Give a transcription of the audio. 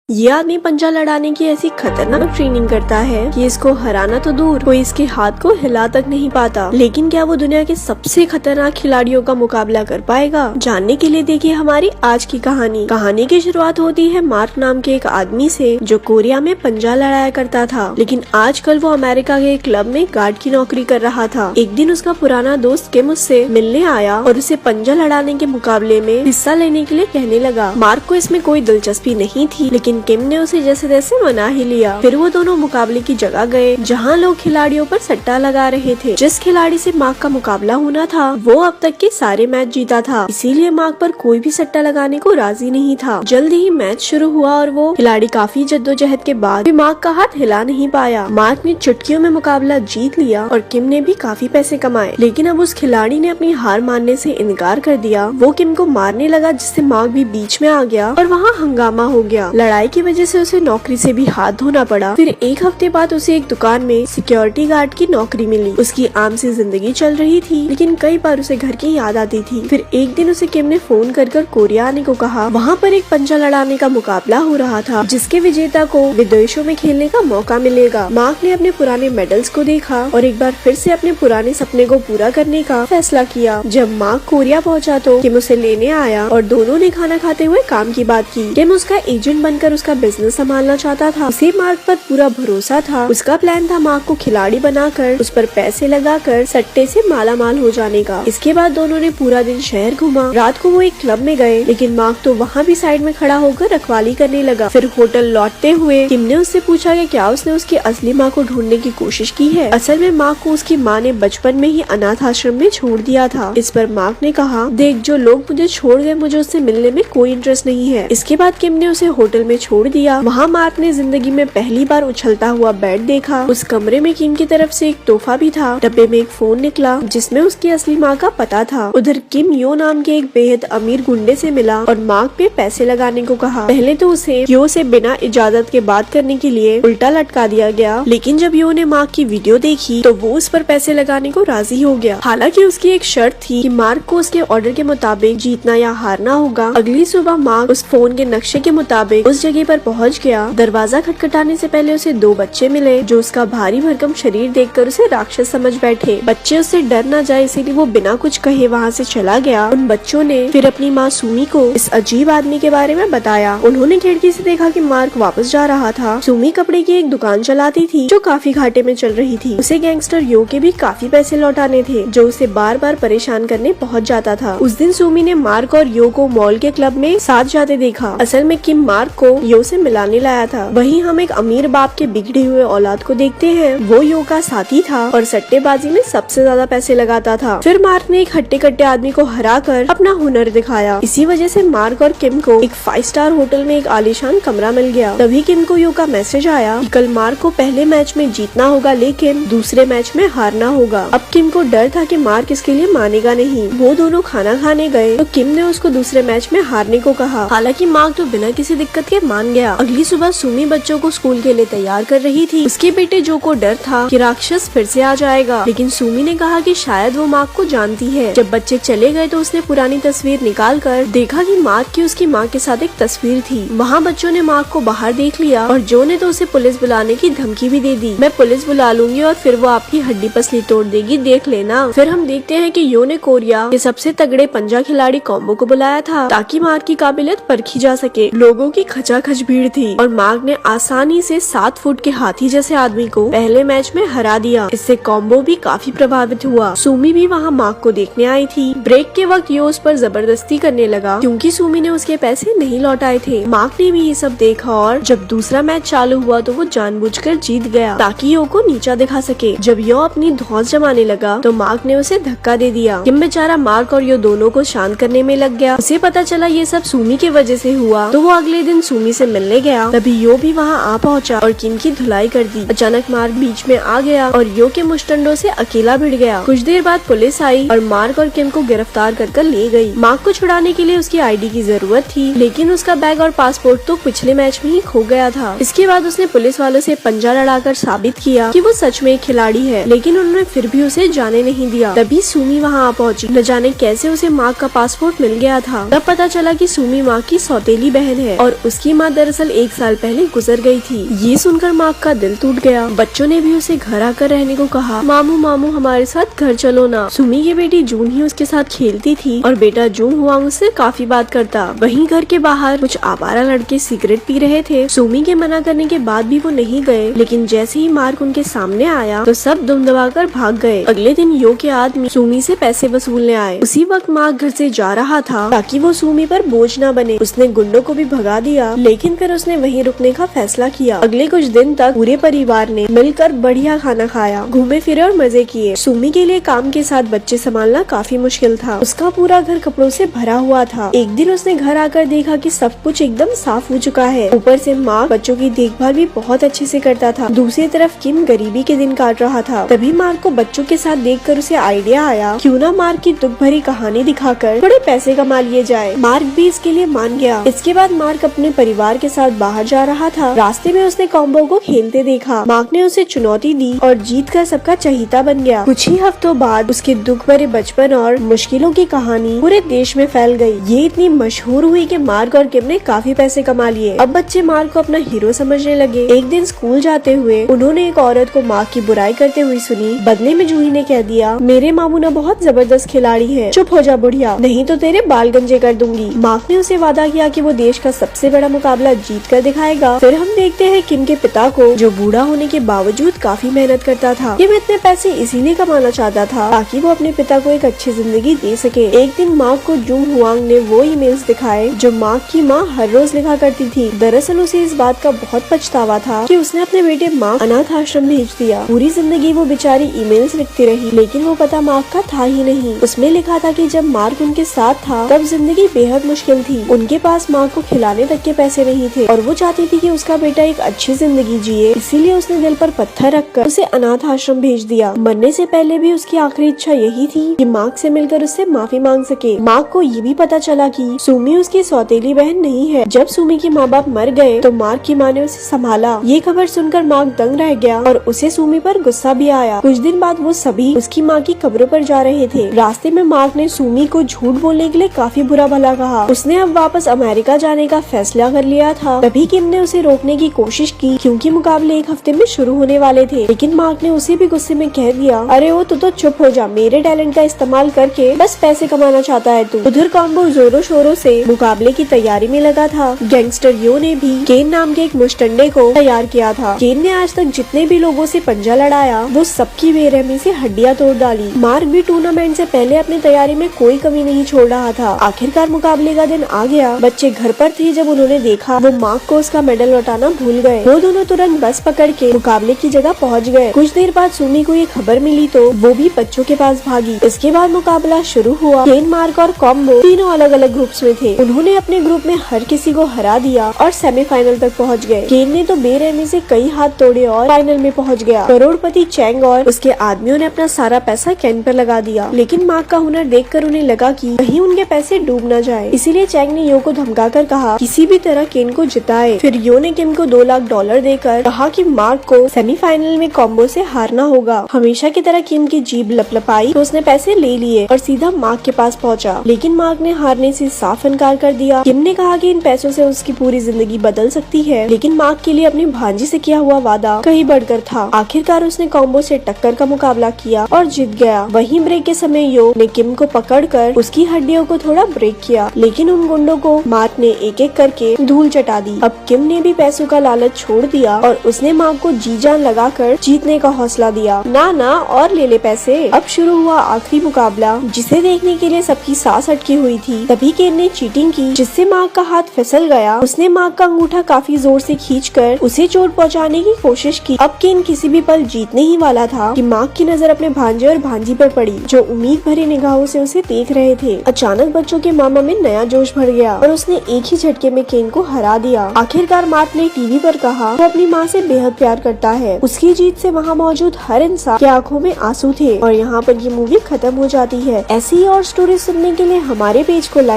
ये आदमी पंजा लड़ाने की ऐसी खतरनाक ट्रेनिंग करता है कि इसको हराना तो दूर, कोई इसके हाथ को हिला तक नहीं पाता। लेकिन क्या वो दुनिया के सबसे खतरनाक खिलाड़ियों का मुकाबला कर पाएगा? जानने के लिए देखिए हमारी आज की कहानी। कहानी की शुरुआत होती है मार्क नाम के एक आदमी से, जो कोरिया में पंजा लड़ाया करता था, लेकिन आजकल वो अमेरिका के एक क्लब में गार्ड की नौकरी कर रहा था। एक दिन उसका पुराना दोस्त किम उससे मिलने आया और उसे पंजा लड़ाने के मुकाबले में हिस्सा लेने के लिए कहने लगा। मार्क को इसमें कोई दिलचस्पी नहीं थी, लेकिन किम ने उसे जैसे तैसे मना ही लिया। फिर वो दोनों मुकाबले की जगह गए जहाँ लोग खिलाड़ियों पर सट्टा लगा रहे थे। जिस खिलाड़ी से मार्क का मुकाबला होना था वो अब तक के सारे मैच जीता था, इसीलिए मार्क पर कोई भी सट्टा लगाने को राजी नहीं था। जल्द ही मैच शुरू हुआ और वो खिलाड़ी काफी जद्दोजहद के बाद भी मार्क का हाथ हिला नहीं पाया। मार्क ने चुटकियों में मुकाबला जीत लिया और किम ने भी काफी पैसे कमाए, लेकिन अब उस खिलाड़ी ने अपनी हार मानने से इनकार कर दिया। वो किम को मारने लगा, जिससे मार्क भी बीच में आ गया और वहाँ हंगामा हो गया। लड़ाई की वजह से उसे नौकरी से भी हाथ धोना पड़ा। फिर एक हफ्ते बाद उसे एक दुकान में सिक्योरिटी गार्ड की नौकरी मिली। उसकी आम सी जिंदगी चल रही थी, लेकिन कई बार उसे घर की याद आती थी। फिर एक दिन उसे किम ने फोन कर कोरिया आने को कहा। वहाँ पर एक पंजा लड़ाने का मुकाबला हो रहा था, जिसके विजेता को विदेशों में खेलने का मौका मिलेगा। मार्क ने अपने पुराने मेडल्स को देखा और एक बार फिर से अपने पुराने सपने को पूरा करने का फैसला किया। जब मार्क कोरिया पहुँचा तो किम उसे लेने आया और दोनों ने खाना खाते हुए काम की बात की। किम उसका एजेंट बनकर उसका बिजनेस संभालना चाहता था। उसे मार्क पर पूरा भरोसा था। उसका प्लान था मार्क को खिलाड़ी बनाकर उस पर पैसे लगाकर सट्टे से माला माल हो जाने का। इसके बाद दोनों ने पूरा दिन शहर घूमा। रात को वो एक क्लब में गए, लेकिन मार्क तो वहाँ भी साइड में खड़ा होकर रखवाली करने लगा। फिर होटल लौटते हुए किम ने उससे पूछा कि क्या उसने उसकी असली माँ को ढूंढने की कोशिश की है। असल में मार्क को उसकी माँ ने बचपन में ही अनाथ आश्रम में छोड़ दिया था। इस पर मार्क ने कहा, देख, जो लोग मुझे छोड़ गए, मुझे उससे मिलने में कोई इंटरेस्ट नहीं है। इसके बाद किम ने उसे होटल में छोड़ दिया। वहाँ मार्क ने जिंदगी में पहली बार उछलता हुआ बेड देखा। उस कमरे में किम की तरफ से एक तोहफा भी था। डब्बे में एक फोन निकला, जिसमें उसकी असली माँ का पता था। उधर किम यो नाम के एक बेहद अमीर गुंडे से मिला और मार्क पे पैसे लगाने को कहा। पहले तो उसे यो से बिना इजाजत के बात करने के लिए उल्टा लटका दिया गया, लेकिन जब यो ने मार्क की वीडियो देखी तो वो उस पर पैसे लगाने को राजी हो गया। हालांकि उसकी एक शर्त थी कि मार्क को उसके ऑर्डर के मुताबिक जीतना या हारना होगा। अगली सुबह मार्क उस फोन के नक्शे के मुताबिक उस जगह पर पहुँच गया। दरवाजा खटखटाने से पहले उसे दो बच्चे मिले, जो उसका भारी भरकम शरीर देखकर उसे राक्षस समझ बैठे। बच्चे उससे डर न जाए, इसीलिए वो बिना कुछ कहे वहाँ से चला गया। उन बच्चों ने फिर अपनी माँ सुमी को इस अजीब आदमी के बारे में बताया। उन्होंने खिड़की से देखा कि मार्क वापस जा रहा था। सुमी कपड़े की एक दुकान चलाती थी, जो काफी घाटे में चल रही थी। उसे गैंगस्टर यो के भी काफी पैसे लौटाने थे, जो उसे बार बार परेशान करने पहुँच जाता था। उस दिन सुमी ने मार्क और यो को मॉल के क्लब में साथ जाते देखा। असल में किम मार्क को यो से मिलाने लाया था। वहीं हम एक अमीर बाप के बिगड़े हुए औलाद को देखते हैं। वो यो का साथी था और सट्टेबाजी में सबसे ज्यादा पैसे लगाता था। फिर मार्क ने एक हट्टे कट्टे आदमी को हराकर अपना हुनर दिखाया। इसी वजह से मार्क और किम को एक 5 स्टार होटल में एक आलीशान कमरा मिल गया। तभी किम को यो का मैसेज आया कि कल मार्क को पहले मैच में जीतना होगा, लेकिन दूसरे मैच में हारना होगा। अब किम को डर था कि मार्क इसके लिए मानेगा नहीं। वो दोनों खाना खाने गए तो किम ने उसको दूसरे मैच में हारने को कहा। हालांकि मार्क तो बिना किसी दिक्कत के मान गया। अगली सुबह सुमी बच्चों को स्कूल के लिए तैयार कर रही थी। उसके बेटे जो को डर था कि राक्षस फिर से आ जाएगा, लेकिन सुमी ने कहा कि शायद वो मार्क को जानती है। जब बच्चे चले गए तो उसने पुरानी तस्वीर निकाल कर देखा कि मार्क की उसकी माँ के साथ एक तस्वीर थी। वहाँ बच्चों ने मार्क को बाहर देख लिया और जो ने तो उसे पुलिस बुलाने की धमकी भी दे दी। मैं पुलिस बुला लूंगी और फिर वो आपकी हड्डी पसली तोड़ देगी, देख लेना। फिर हम देखते हैं कि यो ने कोरिया के सबसे तगड़े पंजा खिलाड़ी कॉम्बो को बुलाया था, ताकि मार्क की काबिलियत परखी जा सके। लोगों की खचाखच भीड़ थी और मार्क ने आसानी से 7 फुट के हाथी जैसे आदमी को पहले मैच में हरा दिया। इससे कॉम्बो भी काफी प्रभावित हुआ। सुमी भी वहाँ मार्क को देखने आई थी। ब्रेक के वक्त यो उस पर जबरदस्ती करने लगा, क्योंकि सुमी ने उसके पैसे नहीं लौटाए थे। मार्क ने भी ये सब देखा और जब दूसरा मैच चालू हुआ तो वो जानबूझकर जीत गया, ताकि यो को नीचा दिखा सके। जब यो अपनी धौंस जमाने लगा तो मार्क ने उसे धक्का दे दिया। किम बेचारा मार्क और यो दोनों को शांत करने में लग गया। उसे पता चला ये सब सुमी की वजह से हुआ, तो वो अगले दिन सुमी से मिलने गया। तभी यो भी वहाँ आ पहुँचा और किम की धुलाई कर दी। अचानक मार्क बीच में आ गया और यो के मुस्टंडों से अकेला भिड़ गया। कुछ देर बाद पुलिस आई और मार्क और किम को गिरफ्तार कर ले गई। मार्क को छुड़ाने के लिए उसकी आईडी की जरूरत थी, लेकिन उसका बैग और पासपोर्ट तो पिछले मैच में ही खो गया था। इसके बाद उसने पुलिस वालों से पंजा लड़ाकर साबित किया कि वो सच में एक खिलाड़ी है, लेकिन उन्होंने फिर भी उसे जाने नहीं दिया। तभी सुमी वहाँ आ पहुँची। न जाने कैसे उसे मार्क का पासपोर्ट मिल गया था। तब पता चला कि सुमी मार्क की सौतेली बहन है और उसकी माँ दरअसल 1 साल पहले गुजर गई थी। ये सुनकर मार्क का दिल टूट गया। बच्चों ने भी उसे घर आकर रहने को कहा। मामू मामू हमारे साथ घर चलो ना। सुमी की बेटी जून ही उसके साथ खेलती थी और बेटा जून हुआ उससे काफी बात करता। वहीं घर के बाहर कुछ आवारा लड़के सिगरेट पी रहे थे। सुमी के मना करने के बाद भी वो नहीं गए, लेकिन जैसे ही मार्क उनके सामने आया तो सब दुम दबाकर भाग गए। अगले दिन यो के आदमी सुमी से पैसे वसूलने आए। उसी वक्त मार्क घर से जा रहा था ताकि वो सुमी पर बोझ न बने। उसने गुंडों को भी भगा दिया, लेकिन फिर उसने वहीं रुकने का फैसला किया। अगले कुछ दिन तक पूरे परिवार ने मिलकर बढ़िया खाना खाया, घूमे फिरे और मजे किए। सुमी के लिए काम के साथ बच्चे संभालना काफी मुश्किल था। उसका पूरा घर कपड़ों से भरा हुआ था। एक दिन उसने घर आकर देखा कि सब कुछ एकदम साफ हो चुका है। ऊपर से मार्क बच्चों की देखभाल भी बहुत अच्छे से करता था। दूसरी तरफ किम गरीबी के दिन काट रहा था। तभी मार्क को बच्चों के साथ देखकर उसे आइडिया आया, क्यों ना मार्क की दुख भरी कहानी दिखाकर थोड़े पैसे कमा लिए जाए। मार्क भी इसके लिए मान गया। इसके बाद मार्क अपने परिवार के साथ बाहर जा रहा था। रास्ते में उसने कॉम्बो को खेलते देखा। मार्क ने उसे चुनौती दी और जीत कर सबका चहीता बन गया। कुछ ही हफ्तों बाद उसके दुख भरे बचपन और मुश्किलों की कहानी पूरे देश में फैल गई। ये इतनी मशहूर हुई कि मार्क और किम ने काफी पैसे कमा लिए। अब बच्चे मार्क को अपना हीरो समझने लगे। एक दिन स्कूल जाते हुए उन्होंने एक औरत को मार्क की बुराई करते हुए सुनी। बदले में जूही ने कह दिया, मेरे मामू ना बहुत जबरदस्त खिलाड़ी है, चुप हो जा बुढ़िया, नहीं तो तेरे बाल गंजे कर दूंगी। मार्क ने उसे वादा किया कि वो देश का सबसे बड़ा मुकाबला जीत कर दिखाएगा। फिर हम देखते हैं किम के पिता को, जो बूढ़ा होने के बावजूद काफी मेहनत करता था। किम इतने पैसे इसीलिए कमाना चाहता था ताकि वो अपने पिता को एक अच्छी जिंदगी दे सके। एक दिन मार्क को जूंग हुआंग ने वो ईमेल्स दिखाए जो मार्क की माँ हर रोज लिखा करती थी। दरअसल उसे इस बात का बहुत पछतावा था कि उसने अपने बेटे मार्क अनाथ आश्रम भेज दिया। पूरी जिंदगी वो बेचारी ईमेल्स लिखती रही, लेकिन वो पता मार्क का था ही नहीं। उसमें लिखा था कि जब मार्क उनके साथ था तब जिंदगी बेहद मुश्किल थी। उनके पास मार्क को खिलाने तक के पैसे नहीं थे और वो चाहती थी कि उसका बेटा एक अच्छी जिंदगी जिए। इसीलिए उसने दिल पर पत्थर रखकर उसे अनाथ आश्रम भेज दिया। मरने से पहले भी उसकी आखिरी इच्छा यही थी कि मार्क से मिलकर उससे माफी मांग सके। मार्क को ये भी पता चला कि सुमी उसकी सौतेली बहन नहीं है। जब सुमी के माँ बाप मर गए तो मार्क की माँ ने उसे संभाला। ये खबर सुनकर मार्क दंग रह गया और उसे सुमी पर गुस्सा भी आया। कुछ दिन बाद वो सभी उसकी माँ की कब्रों पर जा रहे थे। रास्ते में मार्क ने सुमी को झूठ बोलने के लिए काफी बुरा भला कहा। उसने अब वापस अमेरिका जाने का फैसला कर लिया था। तभी किम ने उसे रोकने की कोशिश की, क्योंकि मुकाबले 1 हफ्ते में शुरू होने वाले थे। लेकिन मार्क ने उसे भी गुस्से में कह दिया, अरे वो तो चुप हो जा, मेरे टैलेंट का इस्तेमाल करके बस पैसे कमाना चाहता है तू। उधर कॉम्बो जोरों शोरों से मुकाबले की तैयारी में लगा था। गैंगस्टर यो ने भी केन नाम के एक मुस्टंडे को तैयार किया था। केन ने आज तक जितने भी लोगों से पंजा लड़ाया वो सबकी बेरहमी से हड्डियां तोड़ डाली। मार्क भी टूर्नामेंट से पहले अपनी तैयारी में कोई कमी नहीं छोड़ रहा था। आखिरकार मुकाबले का दिन आ गया। बच्चे घर पर थे जब उन्होंने देखा वो मार्क को उसका मेडल लौटाना भूल गए। वो दोनों तुरंत बस पकड़ के मुकाबले की जगह पहुँच गए। कुछ देर बाद सुमी को ये खबर मिली तो वो भी बच्चों के पास भागी। इसके बाद मुकाबला शुरू हुआ। केन, मार्क और कॉम्बो तीनों अलग अलग ग्रुप्स में थे। उन्होंने अपने ग्रुप में हर किसी को हरा दिया और सेमीफाइनल तक पहुंच गए। केन ने तो बेरहमी से कई हाथ तोड़े और फाइनल में पहुंच गया। करोड़पति चैंग और उसके आदमियों ने अपना सारा पैसा केन पर लगा दिया, लेकिन मार्क का हुनर देखकर उन्हें लगा कि कहीं उनके पैसे डूब न जाए। इसीलिए चैंग ने यो को धमकाकर कहा किसी भी तरह केन को जिताए। फिर यो ने किम को $2 लाख देकर कहा कि मार्क को सेमीफाइनल में कॉम्बो से हारना होगा। हमेशा की तरह किम की जीभ लपलपाई तो उसने पैसे ले लिए और सीधा मार्क के पास पहुंचा। लेकिन मार्क ने हारने से साफ इनकार कर दिया। किम ने कहा कि इन पैसों से उसकी पूरी जिंदगी बदल सकती है, लेकिन मार्क के लिए अपनी भांजी से किया हुआ वादा कहीं बढ़कर था। आखिरकार उसने कॉम्बो से टक्कर का मुकाबला किया और जीत गया। वहीं ब्रेक के समय यो ने किम को पकड़कर उसकी हड्डियों को थोड़ा ब्रेक किया, लेकिन उन गुंडों को मार्क ने एक एक करके धूल चटा दी। अब किम ने भी पैसों का लालच छोड़ दिया और उसने मार्क को जी जान लगाकर जीतने का हौसला दिया। ना और ले ले पैसे। अब शुरू हुआ आखिरी मुकाबला, जिसे देखने के लिए सबकी सांस अटकी हुई थी। तभी केन ने चीटिंग की, जिससे मार्क का हाथ फिसल गया। उसने मार्क का अंगूठा काफी जोर से खींचकर उसे चोट पहुंचाने की कोशिश की। अब केन किसी भी पल जीतने ही वाला था कि मार्क की नजर अपने भांजे और भांजी पर पड़ी, जो उम्मीद भरी निगाहों से उसे देख रहे थे। अचानक बच्चों के मामा में नया जोश भर गया और उसने एक ही झटके में केन को हरा दिया। आखिरकार मार्क ने टीवी पर कहा वो अपनी माँ से बेहद प्यार करता है। उसकी जीत से वहाँ मौजूद हर इंसान की आंखों में आंसू थे। और यहाँ पर ये मूवी खत्म हो जाती है। ऐसी ही और स्टोरी सुनने के लिए हमारे पेज को लाइक